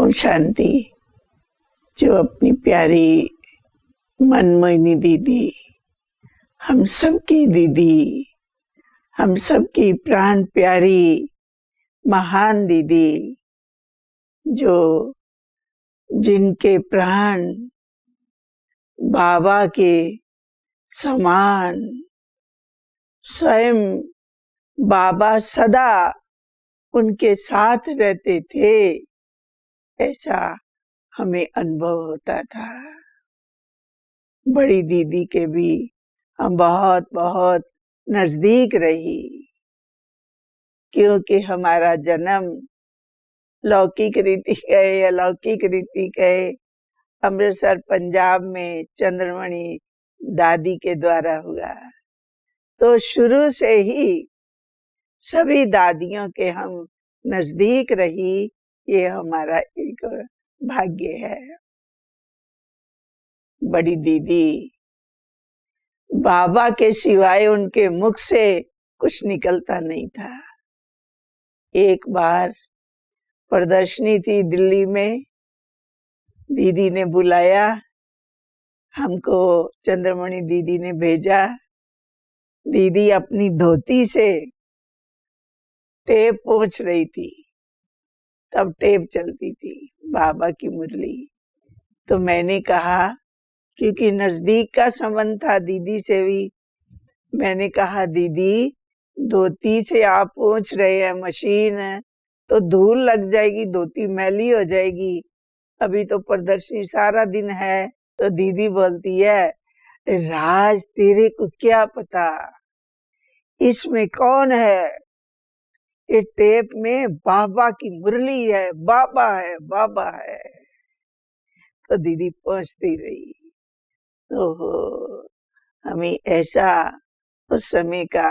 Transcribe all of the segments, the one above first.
ओम शांति। जो अपनी प्यारी मनमोहिनी दीदी, हम सबकी दीदी, हम सबकी प्राण प्यारी महान दीदी, जो जिनके प्राण बाबा के समान, स्वयं बाबा सदा उनके साथ रहते थे, ऐसा हमें अनुभव होता था। बड़ी दीदी के भी हम बहुत बहुत नजदीक रही, क्योंकि हमारा जन्म लौकिक रीति कहे या अलौकिक रीति कहे, अमृतसर पंजाब में चंद्रमणि दादी के द्वारा हुआ। तो शुरू से ही सभी दादियों के हम नजदीक रही, ये हमारा एक भाग्य है। बड़ी दीदी बाबा के सिवाय उनके मुख से कुछ निकलता नहीं था। एक बार प्रदर्शनी थी दिल्ली में, दीदी ने बुलाया हमको, चंद्रमणि दीदी ने भेजा। दीदी अपनी धोती से टेप पोंछ रही थी, तब टेप चलती थी बाबा की मुरली। तो मैंने कहा, क्योंकि नजदीक का संबंध था दीदी से भी, मैंने कहा दीदी धोती से आप पोंछ रहे हैं, मशीन है तो धूल लग जाएगी, धोती मैली हो जाएगी, अभी तो प्रदर्शनी सारा दिन है। तो दीदी बोलती है, राज तेरे को क्या पता इसमें कौन है, ये टेप में बाबा की मुरली है, बाबा है, बाबा है। तो दीदी पहुंचती रही। तो हमें ऐसा उस समय का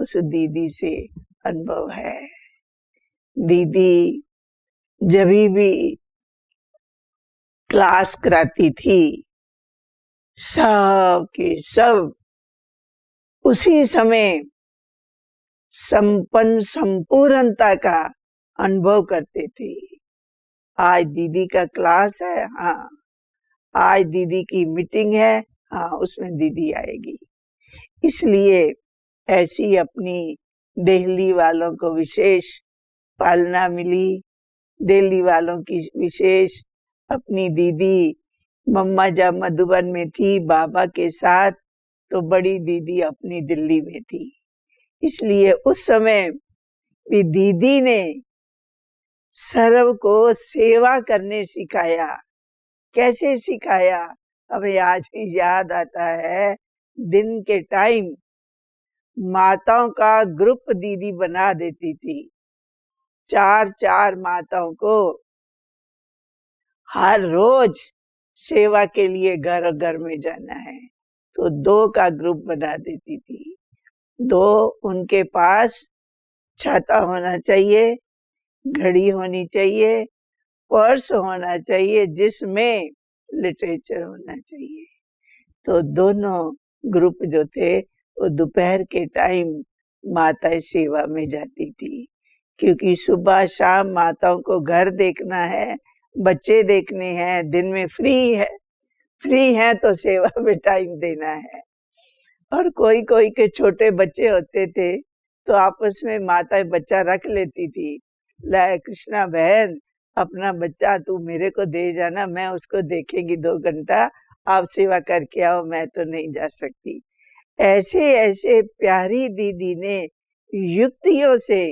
उस दीदी से अनुभव है। दीदी जब भी क्लास कराती थी, सब के सब उसी समय संपन्न संपूर्णता का अनुभव करते थे। आज दीदी का क्लास है, हाँ, आज दीदी की मीटिंग है, हाँ, उसमें दीदी आएगी। इसलिए ऐसी अपनी दिल्ली वालों को विशेष पालना मिली। दिल्ली वालों की विशेष अपनी दीदी मम्मा जब मधुबन में थी बाबा के साथ, तो बड़ी दीदी अपनी दिल्ली में थी। इसलिए उस समय भी दीदी ने सर्व को सेवा करने सिखाया। कैसे सिखाया, हमें आज भी याद आता है। दिन के टाइम माताओं का ग्रुप दीदी बना देती थी, 4-4 माताओं को हर रोज सेवा के लिए घर घर में जाना है, तो 2 का ग्रुप बना देती थी। 2 उनके पास छाता होना चाहिए, घड़ी होनी चाहिए, पर्स होना चाहिए जिसमें लिटरेचर होना चाहिए। तो दोनों ग्रुप जो थे वो दोपहर के टाइम माताएं सेवा में जाती थी, क्योंकि सुबह शाम माताओं को घर देखना है, बच्चे देखने हैं, दिन में फ्री है तो सेवा में टाइम देना है। और कोई कोई के छोटे बच्चे होते थे तो आपस में माता बच्चा रख लेती थी, ला कृष्णा बहन अपना बच्चा तू मेरे को दे जाना, मैं उसको देखेंगी 2 घंटा, आप सेवा करके आओ, मैं तो नहीं जा सकती। ऐसे ऐसे प्यारी दीदी ने युक्तियों से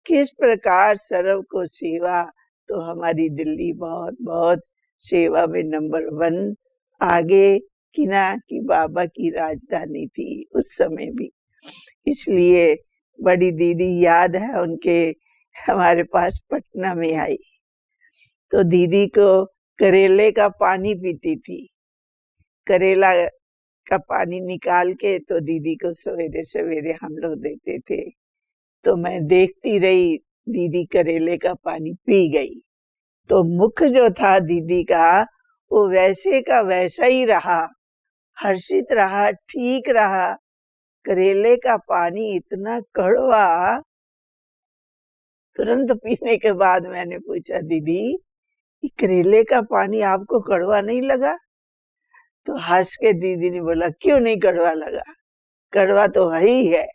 किस प्रकार सर्व को सेवा, तो हमारी दिल्ली बहुत बहुत सेवा में नंबर 1 आगे किना की बाबा की राजधानी थी उस समय भी। इसलिए बड़ी दीदी याद है उनके हमारे पास पटना में आई, तो दीदी को करेले का पानी पीती थी। करेला का पानी निकाल के तो दीदी को सवेरे सवेरे हम लोग देते थे। तो मैं देखती रही, दीदी करेले का पानी पी गई, तो मुख जो था दीदी का वो वैसे का वैसा ही रहा, हर्षित रहा, ठीक रहा। करेले का पानी इतना कड़वा, तुरंत पीने के बाद मैंने पूछा, दीदी कि करेले का पानी आपको कड़वा नहीं लगा? तो हंस के दीदी ने बोला, क्यों नहीं कड़वा लगा, कड़वा तो है ही है,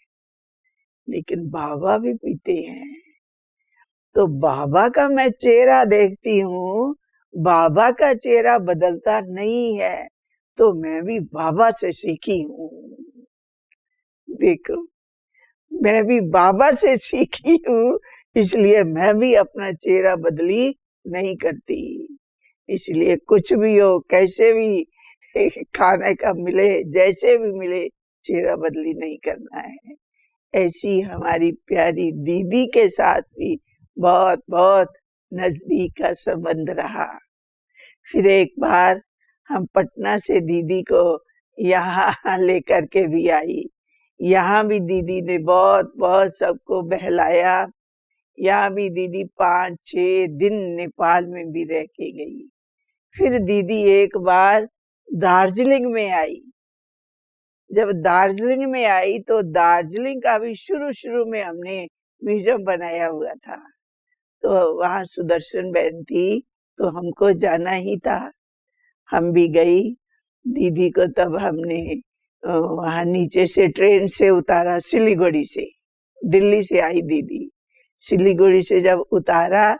लेकिन बाबा भी पीते हैं। तो बाबा का मैं चेहरा देखती हूँ, बाबा का चेहरा बदलता नहीं है, तो मैं भी बाबा से सीखी हूँ। देखो, मैं भी बाबा से सीखी हूँ, इसलिए मैं भी अपना चेहरा बदली नहीं करती। इसलिए कुछ भी हो, कैसे भी खाने का मिले, जैसे भी मिले, चेहरा बदली नहीं करना है। ऐसी हमारी प्यारी दीदी के साथ भी बहुत बहुत नजदीक का संबंध रहा। फिर एक बार हम पटना से दीदी को यहाँ लेकर के भी आई। यहाँ भी दीदी ने बहुत बहुत सबको बहलाया। यहाँ भी दीदी 5-6 दिन नेपाल में भी रह के गई। फिर दीदी एक बार दार्जिलिंग में आई। जब दार्जिलिंग में आई तो दार्जिलिंग का भी शुरू शुरू में हमने म्यूजियम बनाया हुआ था। तो वहाँ सुदर्शन बहन थी, तो हमको जाना ही था, हम भी गई। दीदी को तब हमने वहाँ नीचे से ट्रेन से उतारा, सिलीगुड़ी से, दिल्ली से आई दीदी। सिलीगुड़ी से जब उतारा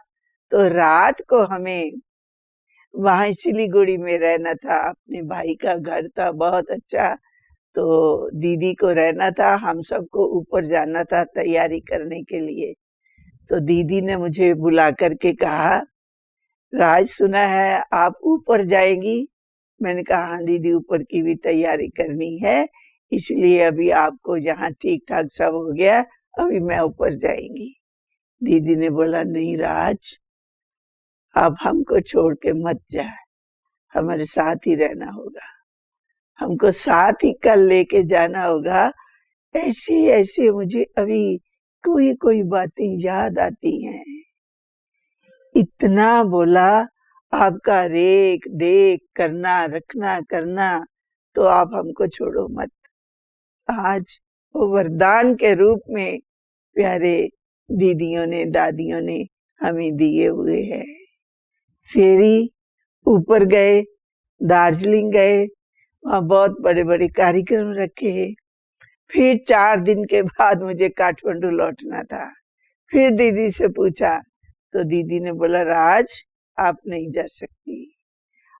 तो रात को हमें वहाँ सिलीगुड़ी में रहना था। अपने भाई का घर था बहुत अच्छा, तो दीदी को रहना था, हम सबको ऊपर जाना था तैयारी करने के लिए। तो दीदी ने मुझे बुला करके कहा, राज सुना है आप ऊपर जाएंगी? मैंने कहा हाँ दीदी, ऊपर की भी तैयारी करनी है, इसलिए अभी आपको यहाँ ठीक ठाक सब हो गया, अभी मैं ऊपर जाएंगी। दीदी ने बोला, नहीं राज, आप हमको छोड़ के मत जा, हमारे साथ ही रहना होगा, हमको साथ ही कल लेके जाना होगा। ऐसे ऐसे मुझे अभी कोई कोई बातें याद आती हैं। इतना बोला, आपका रेख देख करना, रखना करना, तो आप हमको छोड़ो मत। आज वो वरदान के रूप में प्यारे दीदियों ने, दादियों ने हमें दिए हुए हैं। फेरी ऊपर गए, दार्जिलिंग गए, वहाँ बहुत बड़े बड़े कार्यक्रम रखे। फिर 4 दिन के बाद मुझे काठमांडू लौटना था। फिर दीदी से पूछा, तो दीदी ने बोला, राज आप नहीं जा सकती,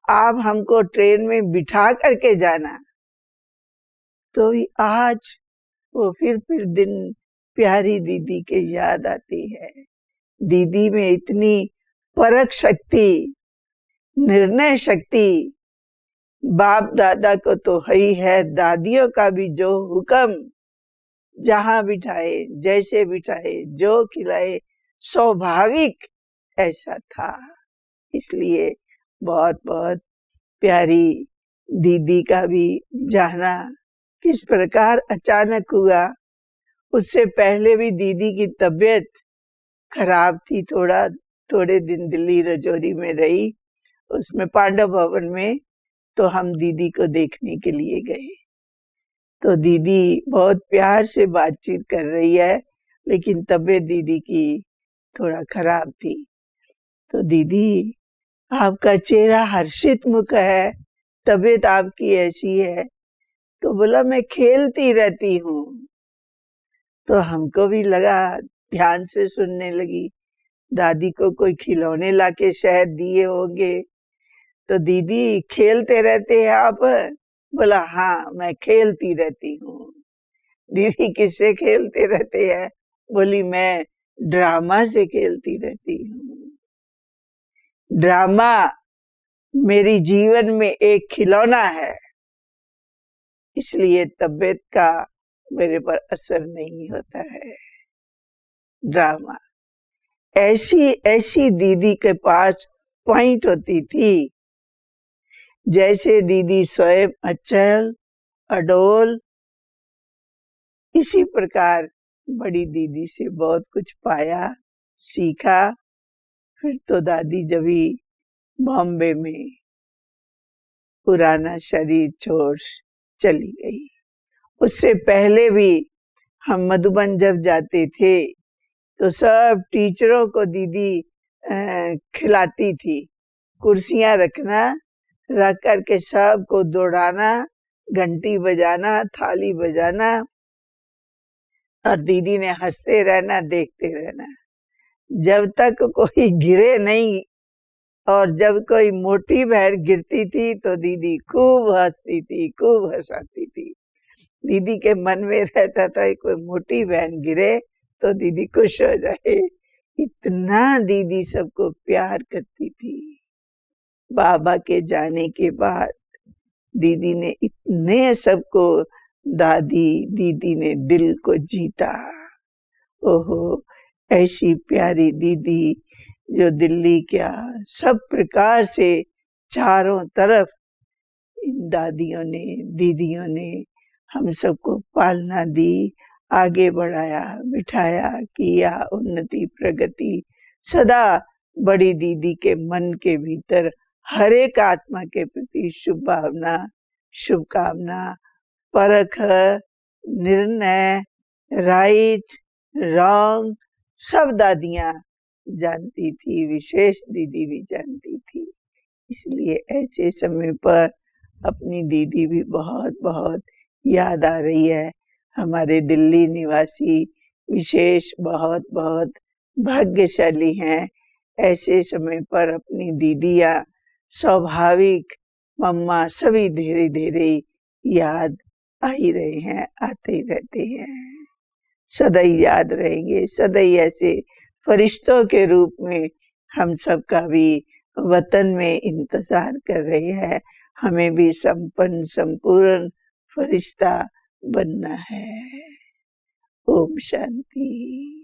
आप हमको ट्रेन में बिठा करके जाना। तो आज वो फिर दिन प्यारी दीदी के याद आती है। दीदी में इतनी परख शक्ति, निर्णय शक्ति, बाप दादा को तो है ही है, दादियों का भी जो हुक्म, जहां बिठाए, जैसे बिठाए, जो खिलाए, स्वाभाविक ऐसा था। इसलिए बहुत बहुत प्यारी दीदी का भी जाना किस प्रकार अचानक हुआ। उससे पहले भी दीदी की तबीयत खराब थी, थोड़े दिन दिल्ली रजौरी में रही, उसमें पांडव भवन में, तो हम दीदी को देखने के लिए गए। तो दीदी बहुत प्यार से बातचीत कर रही है, लेकिन तबीयत दीदी की थोड़ा खराब थी। तो दीदी, आपका चेहरा हर्षित मुख है, तबीयत आपकी ऐसी है। तो बोला, मैं खेलती रहती हूँ। तो हमको भी लगा, ध्यान से सुनने लगी। दादी को कोई खिलौने लाके शायद दिए होंगे। तो दीदी, खेलते रहते हैं आप? बोला, हाँ मैं खेलती रहती हूँ। दीदी, किससे खेलते रहते हैं? बोली, मैं ड्रामा से खेलती रहती हूँ। ड्रामा मेरी जीवन में एक खिलौना है, इसलिए तबीयत का मेरे पर असर नहीं होता है। ड्रामा ऐसी ऐसी दीदी के पास पॉइंट होती थी, जैसे दीदी स्वयं अचल अडोल। इसी प्रकार बड़ी दीदी से बहुत कुछ पाया, सीखा। फिर तो दादी जब भी बॉम्बे में पुराना शरीर छोड़ चली गई, उससे पहले भी हम मधुबन जब जाते थे तो सब टीचरों को दीदी खिलाती थी। कुर्सियां रखना, रख करके सबको दौड़ाना, घंटी बजाना, थाली बजाना, और दीदी ने हंसते रहना, देखते रहना जब तक कोई गिरे नहीं। और जब कोई मोटी बहन गिरती थी तो दीदी खूब हंसती थी, खूब हंसाती थी। दीदी के मन में रहता था कोई मोटी बहन गिरे तो दीदी खुश हो जाए। इतना दीदी सबको प्यार करती थी। बाबा के जाने के बाद दीदी ने इतने सबको, दादी दीदी ने दिल को जीता। ओहो, ऐसी प्यारी दीदी जो दिल्ली क्या सब प्रकार से चारों तरफ इन दादियों ने, दीदियों ने हम सबको पालना दी, आगे बढ़ाया, बिठाया, किया, उन्नति प्रगति सदा बड़ी दीदी के मन के भीतर हर एक आत्मा के प्रति शुभ भावना, शुभकामना, परख, निर्णय, राइट, रॉन्ग सब दादियां जानती थी, विशेष दीदी भी जानती थी। इसलिए ऐसे समय पर अपनी दीदी भी बहुत बहुत याद आ रही है। हमारे दिल्ली निवासी विशेष बहुत बहुत भाग्यशाली हैं। ऐसे समय पर अपनी दीदियां स्वाभाविक, मम्मा सभी धीरे धीरे याद आ ही रहे हैं, आते ही रहते हैं, सदैव याद रहेंगे। सदैव ऐसे फरिश्तों के रूप में हम सबका भी वतन में इंतजार कर रहे हैं। हमें भी संपन्न संपूर्ण फरिश्ता बनना है। ओम शांति।